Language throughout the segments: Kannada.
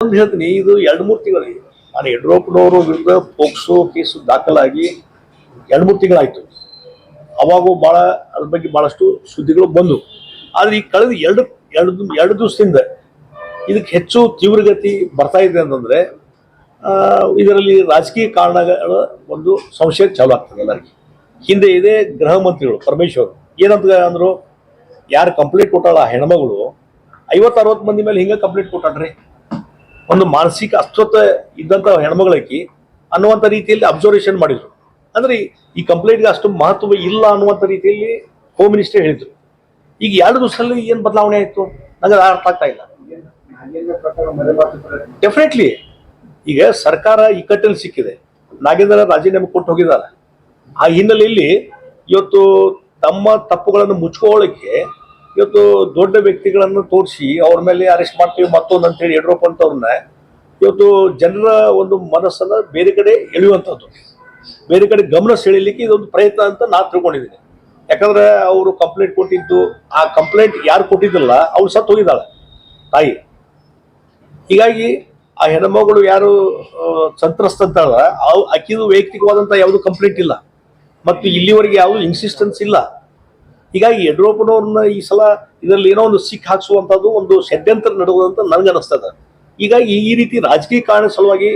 ಒಂದು ಹೇಳ್ತೀನಿ, ಇದು 2-3 ತಿಂಗಳಿಗೆ ನಾನು ಯಡಿಯೂರಪ್ಪನವರು ವಿರುದ್ಧ ಪೋಕ್ಸೋ ಕೇಸು ದಾಖಲಾಗಿ 2-3 ತಿಂಗಳಾಯ್ತು. ಅವಾಗೂ ಅದ್ರ ಬಗ್ಗೆ ಬಹಳಷ್ಟು ಸುದ್ದಿಗಳು ಬಂದು, ಆದ್ರೆ ಈ ಕಳೆದ ಎರಡು ದಿವಸದಿಂದ ಇದಕ್ಕೆ ಹೆಚ್ಚು ತೀವ್ರಗತಿ ಬರ್ತಾ ಇದೆ ಅಂತಂದ್ರೆ ಇದರಲ್ಲಿ ರಾಜಕೀಯ ಕಾರಣಗಳ ಒಂದು ಸಂಶಯ ಚಾಲು ಆಗ್ತದೆ ಎಲ್ಲರಿಗೆ. ಹಿಂದೆ ಇದೇ ಗೃಹ ಮಂತ್ರಿಗಳು ಪರಮೇಶ್ವರ್ ಏನಂತ ಅಂದ್ರು, ಯಾರು ಕಂಪ್ಲೇಂಟ್ ಕೊಟ್ಟಾಳ ಆ ಹೆಣ್ಮಗಳು 50-60 ಮಂದಿ ಮೇಲೆ ಹಿಂಗ ಕಂಪ್ಲೇಂಟ್ ಕೊಟ್ಟಾಡ್ರಿ, ಒಂದು ಮಾನಸಿಕ ಅಸ್ವಸ್ಥ ಇದ್ದಂತ ಹೆಣ್ಮಗಳಕಿ ಅನ್ನುವಂಥ ರೀತಿಯಲ್ಲಿ ಅಬ್ಸರ್ವೇಷನ್ ಮಾಡಿದ್ರು. ಅಂದ್ರೆ ಈ ಕಂಪ್ಲೇಂಟ್ಗೆ ಅಷ್ಟು ಮಹತ್ವ ಇಲ್ಲ ಅನ್ನುವಂಥ ರೀತಿಯಲ್ಲಿ ಹೋಮ್ ಮಿನಿಸ್ಟರ್ ಹೇಳಿದ್ರು. ಈಗ 2 ದಿವಸದಲ್ಲಿ ಏನ್ ಬದಲಾವಣೆ ಆಯ್ತು ನನಗೆ ಅರ್ಥ ಆಗ್ತಾ ಇಲ್ಲ. ಡೆಫಿನೆಟ್ಲಿ ಈಗ ಸರ್ಕಾರ ಇಕ್ಕಟ್ಟಲ್ಲಿ ಸಿಕ್ಕಿದೆ. ನಾಗೇಂದ್ರ ರಾಜೀನಾಮೆ ಕೊಟ್ಟು ಹೋಗಿದ್ದಾರೆ. ಆ ಹಿನ್ನೆಲೆಯಲ್ಲಿ ಇವತ್ತು ತಮ್ಮ ತಪ್ಪುಗಳನ್ನು ಮುಚ್ಕೊಳ್ಳಿಕ್ಕೆ ಇವತ್ತು ದೊಡ್ಡ ವ್ಯಕ್ತಿಗಳನ್ನು ತೋರಿಸಿ ಅವ್ರ ಮೇಲೆ ಅರೆಸ್ಟ್ ಮಾಡ್ತೀವಿ ಮತ್ತೊಂದು ಅಂತೇಳಿ ಯಡಿಯೂರಪ್ಪ ಅಂತವ್ರನ್ನ ಇವತ್ತು ಜನರ ಒಂದು ಮನಸ್ಸನ್ನ ಬೇರೆ ಕಡೆ ಎಳೆಯುವಂಥದ್ದು, ಬೇರೆ ಕಡೆ ಗಮನ ಸೆಳೀಲಿಕ್ಕೆ ಇದೊಂದು ಪ್ರಯತ್ನ ಅಂತ ನಾನು ತಿಳ್ಕೊಂಡಿದ್ದೀನಿ. ಯಾಕಂದ್ರೆ ಅವರು ಕಂಪ್ಲೇಂಟ್ ಕೊಟ್ಟಿದ್ದು, ಆ ಕಂಪ್ಲೇಂಟ್ ಯಾರು ಕೊಟ್ಟಿದ್ದಿಲ್ಲ ಅವ್ರು ಸತ್ತು ಹೋಗಿದ್ದಾಳೆ ತಾಯಿ. ಹೀಗಾಗಿ ಆ ಹೆಣ್ಮಗಳು ಯಾರು ಸಂತ್ರಸ್ತ ಅಂತಾಳ ಆಕಿದು ವೈಯಕ್ತಿಕವಾದಂಥ ಯಾವುದು ಕಂಪ್ಲೇಂಟ್ ಇಲ್ಲ ಮತ್ತು ಇಲ್ಲಿವರೆಗೆ ಯಾವುದು ಇನ್ಸಿಸ್ಟೆನ್ಸ್ ಇಲ್ಲ. ಹೀಗಾಗಿ ಯಡಿಯೂರಪ್ಪನವ್ರನ್ನ ಈ ಸಲ ಇದರಲ್ಲಿ ಏನೋ ಒಂದು ಸಿಕ್ ಹಾಕ್ಸುವಂಥದ್ದು ಒಂದು ಷಡ್ಯಂತ್ರ ನಡೆಯುವಂತ ನನ್ಗೆ ಅನಿಸ್ತದೆ. ಹೀಗಾಗಿ ಈ ರೀತಿ ರಾಜಕೀಯ ಕಾರಣ ಸಲುವಾಗಿ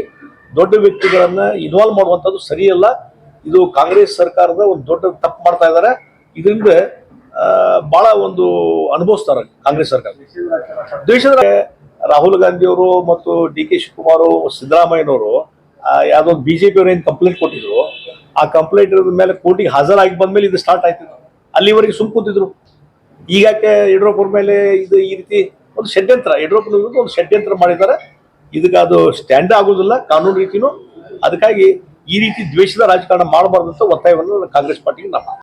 ದೊಡ್ಡ ವ್ಯಕ್ತಿಗಳನ್ನ ಇನ್ವಾಲ್ವ್ ಮಾಡುವಂಥದ್ದು ಸರಿಯಲ್ಲ. ಇದು ಕಾಂಗ್ರೆಸ್ ಸರ್ಕಾರದ ಒಂದು ದೊಡ್ಡ ತಪ್ಪು ಮಾಡ್ತಾ ಇದ್ದಾರೆ. ಇದರಿಂದ ಬಹಳ ಒಂದು ಅನುಭವಿಸ್ತಾರೆ ಕಾಂಗ್ರೆಸ್ ಸರ್ಕಾರ. ದೇಶದ ರಾಹುಲ್ ಗಾಂಧಿ ಅವರು ಮತ್ತು ಡಿ.ಕೆ. ಶಿವಕುಮಾರ್, ಸಿದ್ದರಾಮಯ್ಯನವರು ಯಾವ್ದೋ ಬಿಜೆಪಿ ಅವರು ಏನ್ ಕಂಪ್ಲೇಂಟ್ ಕೊಟ್ಟಿದ್ರು, ಆ ಕಂಪ್ಲೇಂಟ್ ಮೇಲೆ ಕೋರ್ಟಿಗೆ ಹಾಜರಾಗಿ ಬಂದ್ಮೇಲೆ ಇದು ಸ್ಟಾರ್ಟ್ ಆಯ್ತು. ಅಲ್ಲಿವರೆಗೆ ಸುಮ್ ಕೂತಿದ್ರು. ಈಗಾಕೆ ಯಡಿಯೂರಪ್ಪರ ಮೇಲೆ ಇದು ಈ ರೀತಿ ಒಂದು ಷಡ್ಯಂತ್ರ, ಯಡಿಯೂರಪ್ಪನ ವಿರುದ್ಧ ಒಂದು ಷಡ್ಯಂತ್ರ ಮಾಡಿದ್ದಾರೆ. ಇದಕ್ಕೆ ಅದು ಸ್ಟ್ಯಾಂಡ್ ಆಗೋದಿಲ್ಲ ಕಾನೂನು ರೀತಿನೂ. ಅದಕ್ಕಾಗಿ ಈ ರೀತಿ ದ್ವೇಷದ ರಾಜಕಾರಣ ಮಾಡಬಾರ್ದು ಅಂತ ಒತ್ತಾಯವನ್ನು ಕಾಂಗ್ರೆಸ್ ಪಾರ್ಟಿಗೆ ನಮ್ಮ